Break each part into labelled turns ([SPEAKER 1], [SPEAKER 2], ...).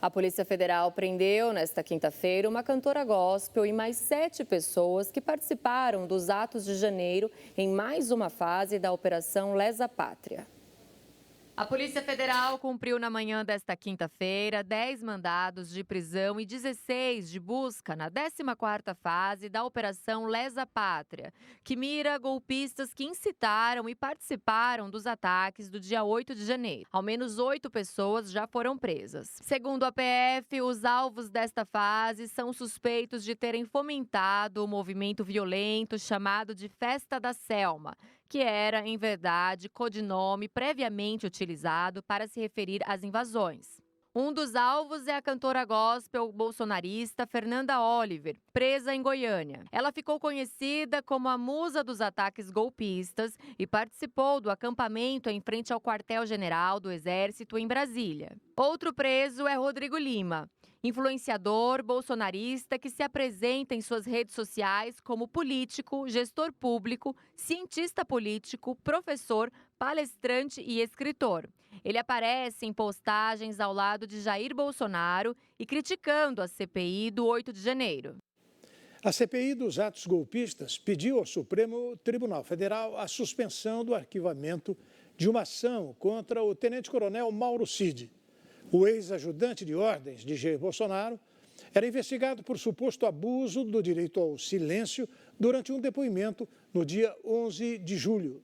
[SPEAKER 1] A Polícia Federal prendeu, nesta quinta-feira, uma cantora gospel e mais 7 pessoas que participaram dos atos de janeiro em mais uma fase da Operação Lesa Pátria. A Polícia Federal cumpriu na manhã desta quinta-feira 10 mandados de prisão e 16 de busca na 14ª fase da Operação Lesa Pátria, que mira golpistas que incitaram e participaram dos ataques do dia 8 de janeiro. Ao menos 8 pessoas já foram presas. Segundo a PF, os alvos desta fase são suspeitos de terem fomentado o movimento violento chamado de Festa da Selma, que era, em verdade, codinome previamente utilizado para se referir às invasões. Um dos alvos é a cantora gospel bolsonarista Fernanda Oliver, presa em Goiânia. Ela ficou conhecida como a musa dos ataques golpistas e participou do acampamento em frente ao quartel-general do Exército em Brasília. Outro preso é Rodrigo Lima, influenciador bolsonarista que se apresenta em suas redes sociais como político, gestor público, cientista político, professor, palestrante e escritor. Ele aparece em postagens ao lado de Jair Bolsonaro e criticando a CPI do 8 de janeiro.
[SPEAKER 2] A CPI dos atos golpistas pediu ao Supremo Tribunal Federal a suspensão do arquivamento de uma ação contra o tenente-coronel Mauro Cid. O ex-ajudante de ordens de Jair Bolsonaro era investigado por suposto abuso do direito ao silêncio durante um depoimento no dia 11 de julho.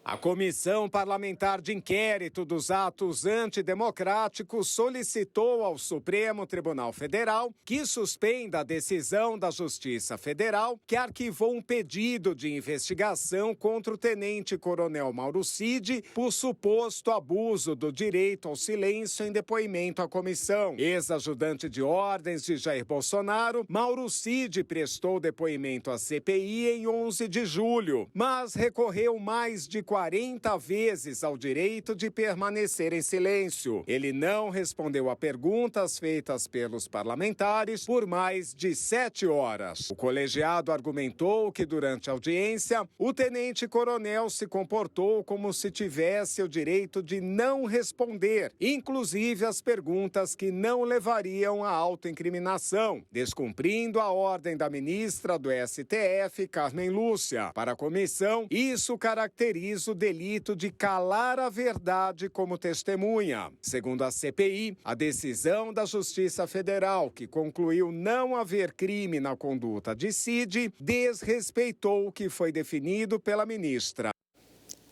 [SPEAKER 3] A Comissão Parlamentar de Inquérito dos Atos Antidemocráticos solicitou ao Supremo Tribunal Federal que suspenda a decisão da Justiça Federal que arquivou um pedido de investigação contra o tenente-coronel Mauro Cid por suposto abuso do direito ao silêncio em depoimento à comissão. Ex-ajudante de ordens de Jair Bolsonaro, Mauro Cid prestou depoimento à CPI em 11 de julho, mas recorreu mais de 40 vezes ao direito de permanecer em silêncio. Ele não respondeu a perguntas feitas pelos parlamentares por mais de 7 horas. O colegiado argumentou que, durante a audiência, o tenente-coronel se comportou como se tivesse o direito de não responder, inclusive as perguntas que não levariam à autoincriminação, descumprindo a ordem da ministra do STF, Carmen Lúcia. Para a comissão, isso caracteriza o delito de calar a verdade como testemunha. Segundo a CPI, a decisão da Justiça Federal, que concluiu não haver crime na conduta de Cid, desrespeitou o que foi definido pela ministra.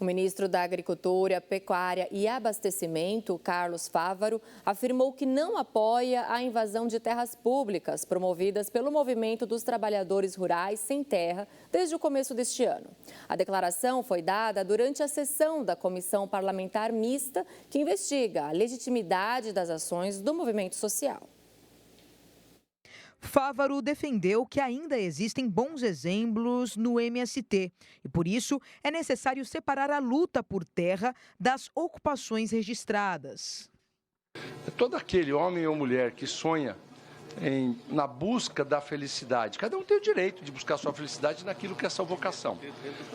[SPEAKER 1] O ministro da Agricultura, Pecuária e Abastecimento, Carlos Fávaro, afirmou que não apoia a invasão de terras públicas promovidas pelo Movimento dos Trabalhadores Rurais Sem Terra desde o começo deste ano. A declaração foi dada durante a sessão da Comissão Parlamentar Mista, que investiga a legitimidade das ações do movimento social.
[SPEAKER 4] Fávaro defendeu que ainda existem bons exemplos no MST e, por isso, é necessário separar a luta por terra das ocupações registradas.
[SPEAKER 5] Todo aquele homem ou mulher que sonha na busca da felicidade, cada um tem o direito de buscar sua felicidade naquilo que é sua vocação.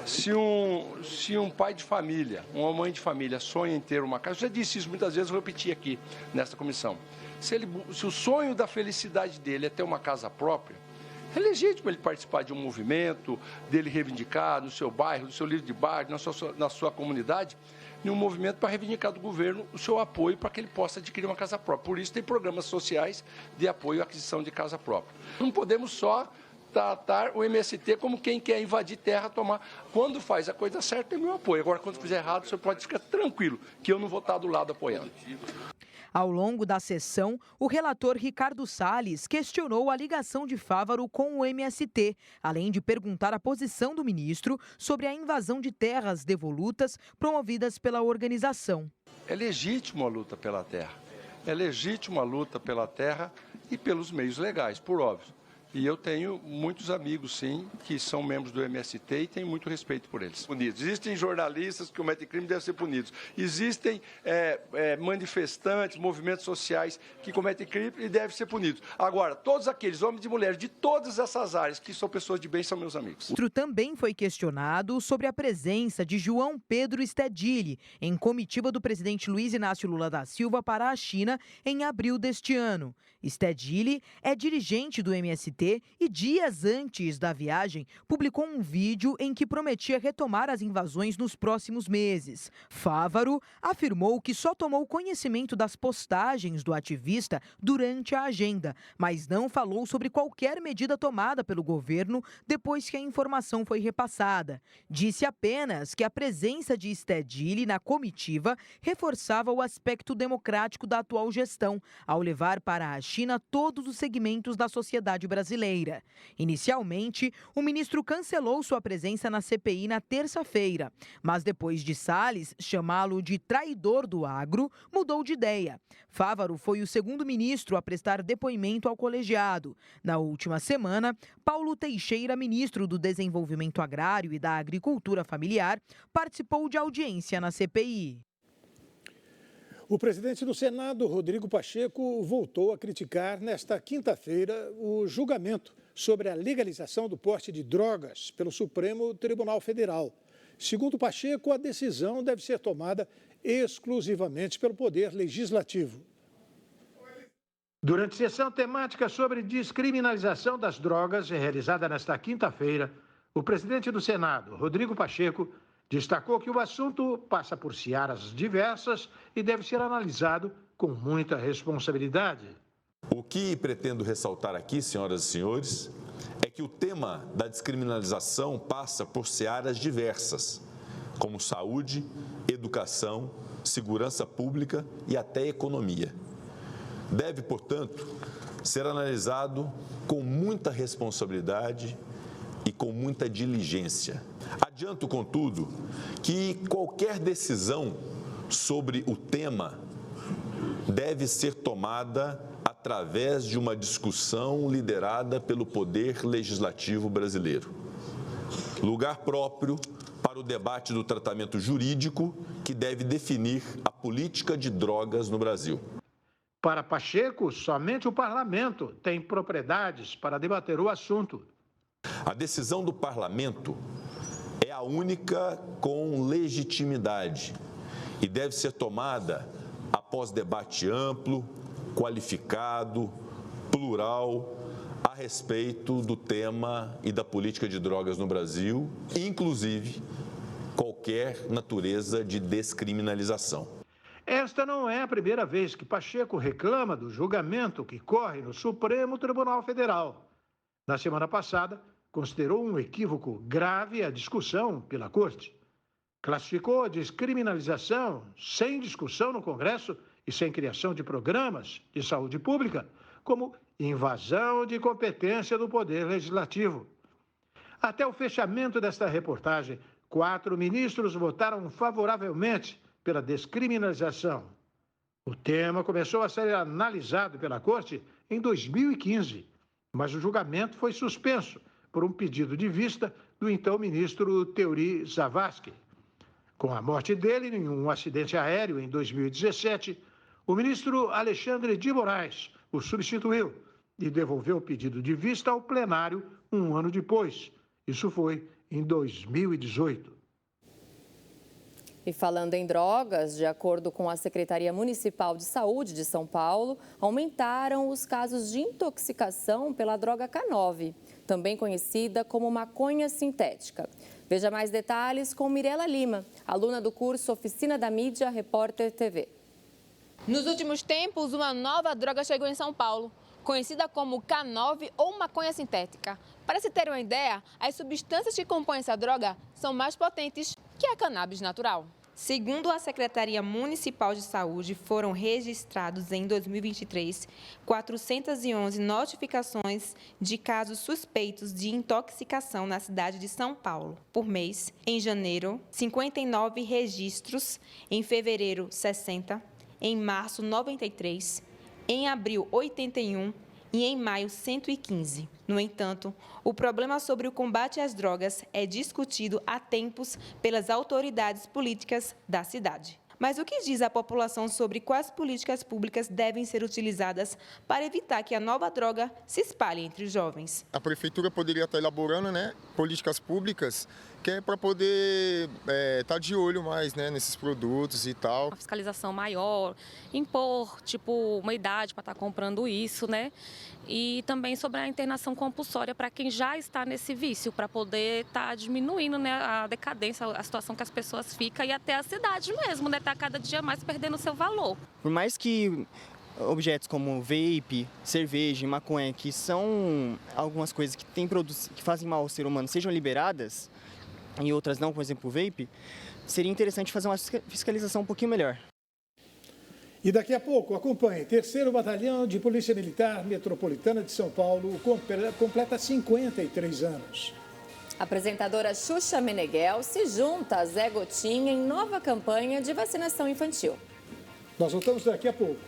[SPEAKER 5] Se um pai de família, uma mãe de família sonha em ter uma casa, eu já disse isso muitas vezes, eu repeti aqui nesta comissão. Se o sonho da felicidade dele é ter uma casa própria, é legítimo ele participar de um movimento, dele reivindicar no seu bairro, no seu líder de bairro, na sua comunidade, em um movimento para reivindicar do governo o seu apoio para que ele possa adquirir uma casa própria. Por isso tem programas sociais de apoio à aquisição de casa própria. Não podemos só tratar o MST como quem quer invadir terra, tomar. Quando faz a coisa certa, tem meu apoio. Agora, quando fizer errado, você pode ficar tranquilo que eu não vou estar do lado apoiando.
[SPEAKER 4] Ao longo da sessão, o relator Ricardo Salles questionou a ligação de Fávaro com o MST, além de perguntar a posição do ministro sobre a invasão de terras devolutas promovidas pela organização.
[SPEAKER 5] É legítima a luta pela terra. É legítima a luta pela terra e pelos meios legais, por óbvio. E eu tenho muitos amigos, sim, que são membros do MST e tenho muito respeito por eles. Existem jornalistas que cometem crime e devem ser punidos. Existem manifestantes, movimentos sociais que cometem crime e devem ser punidos. Agora, todos aqueles homens e mulheres de todas essas áreas que são pessoas de bem são meus amigos.
[SPEAKER 4] O ministro também foi questionado sobre a presença de João Pedro Stedilli em comitiva do presidente Luiz Inácio Lula da Silva para a China em abril deste ano. Stedilli é dirigente do MST e dias antes da viagem publicou um vídeo em que prometia retomar as invasões nos próximos meses. Fávaro afirmou que só tomou conhecimento das postagens do ativista durante a agenda, mas não falou sobre qualquer medida tomada pelo governo depois que a informação foi repassada. Disse apenas que a presença de Stedilli na comitiva reforçava o aspecto democrático da atual gestão, ao levar para a China todos os segmentos da sociedade brasileira. Inicialmente, o ministro cancelou sua presença na CPI na terça-feira, mas depois de Salles chamá-lo de traidor do agro, mudou de ideia. Fávaro foi o segundo ministro a prestar depoimento ao colegiado. Na última semana, Paulo Teixeira, ministro do Desenvolvimento Agrário e da Agricultura Familiar, participou de audiência na CPI.
[SPEAKER 2] O presidente do Senado, Rodrigo Pacheco, voltou a criticar nesta quinta-feira o julgamento sobre a legalização do porte de drogas pelo Supremo Tribunal Federal. Segundo Pacheco, a decisão deve ser tomada exclusivamente pelo Poder Legislativo. Durante sessão temática sobre descriminalização das drogas, realizada nesta quinta-feira, o presidente do Senado, Rodrigo Pacheco, destacou que o assunto passa por searas diversas e deve ser analisado com muita responsabilidade.
[SPEAKER 6] O que pretendo ressaltar aqui, senhoras e senhores, é que o tema da descriminalização passa por searas diversas, como saúde, educação, segurança pública e até economia. Deve, portanto, ser analisado com muita responsabilidade e com muita diligência. Adianto, contudo, que qualquer decisão sobre o tema deve ser tomada através de uma discussão liderada pelo Poder Legislativo brasileiro. Lugar próprio para o debate do tratamento jurídico que deve definir a política de drogas no Brasil.
[SPEAKER 2] Para Pacheco, somente o parlamento tem propriedades para debater o assunto.
[SPEAKER 6] A decisão do parlamento é a única com legitimidade e deve ser tomada após debate amplo, qualificado, plural, a respeito do tema e da política de drogas no Brasil, inclusive qualquer natureza de descriminalização.
[SPEAKER 2] Esta não é a primeira vez que Pacheco reclama do julgamento que corre no Supremo Tribunal Federal. Na semana passada, considerou um equívoco grave a discussão pela Corte. Classificou a descriminalização sem discussão no Congresso e sem criação de programas de saúde pública como invasão de competência do Poder Legislativo. Até o fechamento desta reportagem, 4 ministros votaram favoravelmente pela descriminalização. O tema começou a ser analisado pela Corte em 2015, mas o julgamento foi suspenso por um pedido de vista do então ministro Teori Zavascki. Com a morte dele em um acidente aéreo em 2017, o ministro Alexandre de Moraes o substituiu e devolveu o pedido de vista ao plenário um ano depois. Isso foi em 2018.
[SPEAKER 1] E falando em drogas, de acordo com a Secretaria Municipal de Saúde de São Paulo, aumentaram os casos de intoxicação pela droga K9, também conhecida como maconha sintética. Veja mais detalhes com Mirela Lima, aluna do curso Oficina da Mídia Repórter TV.
[SPEAKER 7] Nos últimos tempos, uma nova droga chegou em São Paulo, conhecida como K9 ou maconha sintética. Para se ter uma ideia, as substâncias que compõem essa droga são mais potentes que a cannabis natural.
[SPEAKER 8] Segundo a Secretaria Municipal de Saúde, foram registrados em 2023 411 notificações de casos suspeitos de intoxicação na cidade de São Paulo. Por mês, em janeiro, 59 registros, em fevereiro, 60, em março, 93, em abril, 81, e em maio 115. No entanto, o problema sobre o combate às drogas é discutido há tempos pelas autoridades políticas da cidade. Mas o que diz a população sobre quais políticas públicas devem ser utilizadas para evitar que a nova droga se espalhe entre os jovens?
[SPEAKER 9] A prefeitura poderia estar elaborando, políticas públicas que é para poder estar de olho mais, nesses produtos e tal.
[SPEAKER 10] Uma fiscalização maior, impor uma idade para estar comprando isso, E também sobre a internação compulsória para quem já está nesse vício, para poder estar diminuindo a decadência, a situação que as pessoas ficam e até a cidade mesmo, Está cada dia mais perdendo o seu valor.
[SPEAKER 11] Por mais que objetos como vape, cerveja e maconha, que são algumas coisas que têm produtos que fazem mal ao ser humano, sejam liberadas, e outras não, por exemplo, o vape, seria interessante fazer uma fiscalização um pouquinho melhor.
[SPEAKER 2] E daqui a pouco, acompanhe, 3º Batalhão de Polícia Militar Metropolitana de São Paulo completa 53 anos.
[SPEAKER 1] A apresentadora Xuxa Meneghel se junta a Zé Gotinha em nova campanha de vacinação infantil.
[SPEAKER 2] Nós voltamos daqui a pouco.